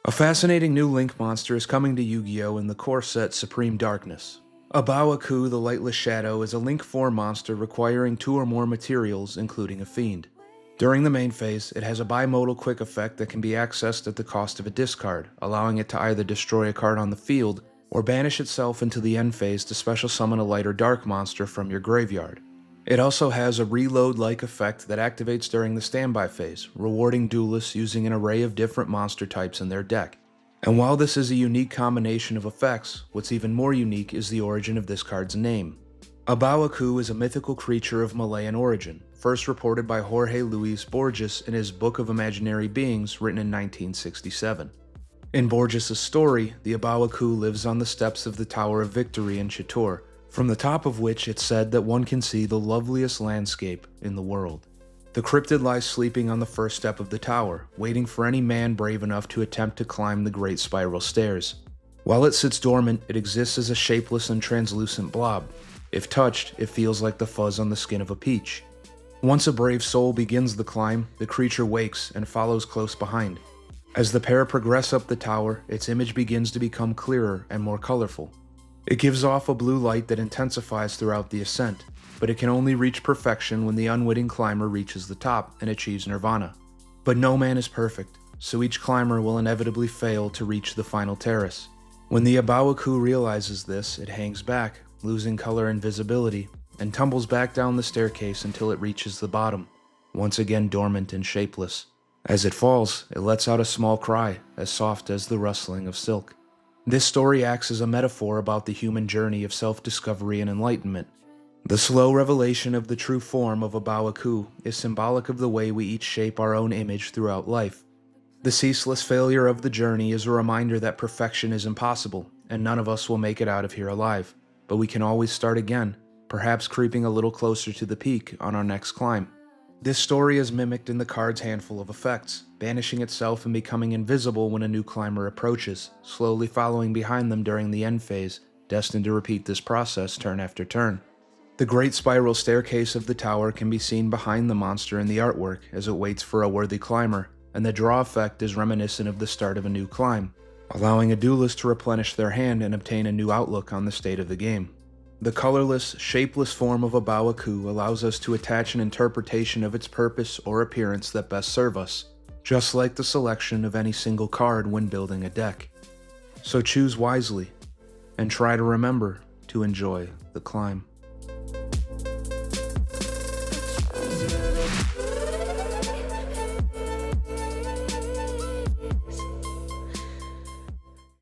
A fascinating new Link monster is coming to Yu-Gi-Oh! In the core set Supreme Darkness. Abawaku, the Lightless Shadow, is a Link 4 monster requiring 2 or more materials, including a Fiend. During the main phase, it has a bimodal quick effect that can be accessed at the cost of a discard, allowing it to either destroy a card on the field, or banish itself into the end phase to special summon a light or dark monster from your graveyard. It also has a reload-like effect that activates during the standby phase, rewarding duelists using an array of different monster types in their deck. And while this is a unique combination of effects, what's even more unique is the origin of this card's name. Abawaku is a mythical creature of Malayan origin, first reported by Jorge Luis Borges in his Book of Imaginary Beings written in 1967. In Borges' story, the Abawaku lives on the steps of the Tower of Victory in Chittor, from the top of which it's said that one can see the loveliest landscape in the world. The cryptid lies sleeping on the first step of the tower, waiting for any man brave enough to attempt to climb the great spiral stairs. While it sits dormant, it exists as a shapeless and translucent blob. If touched, it feels like the fuzz on the skin of a peach. Once a brave soul begins the climb, the creature wakes and follows close behind. As the pair progress up the tower, its image begins to become clearer and more colorful. It gives off a blue light that intensifies throughout the ascent, but it can only reach perfection when the unwitting climber reaches the top and achieves nirvana. But no man is perfect, so each climber will inevitably fail to reach the final terrace. When the Abawaku realizes this, it hangs back, losing color and visibility, and tumbles back down the staircase until it reaches the bottom, once again dormant and shapeless. As it falls, it lets out a small cry, as soft as the rustling of silk. This story acts as a metaphor about the human journey of self-discovery and enlightenment. The slow revelation of the true form of Abawaku is symbolic of the way we each shape our own image throughout life. The ceaseless failure of the journey is a reminder that perfection is impossible, and none of us will make it out of here alive. But we can always start again, perhaps creeping a little closer to the peak on our next climb. This story is mimicked in the card's handful of effects, banishing itself and becoming invisible when a new climber approaches, slowly following behind them during the end phase, destined to repeat this process turn after turn. The great spiral staircase of the tower can be seen behind the monster in the artwork as it waits for a worthy climber, and the draw effect is reminiscent of the start of a new climb, allowing a duelist to replenish their hand and obtain a new outlook on the state of the game. The colorless, shapeless form of Abawaku allows us to attach an interpretation of its purpose or appearance that best serve us, just like the selection of any single card when building a deck. So choose wisely, and try to remember to enjoy the climb.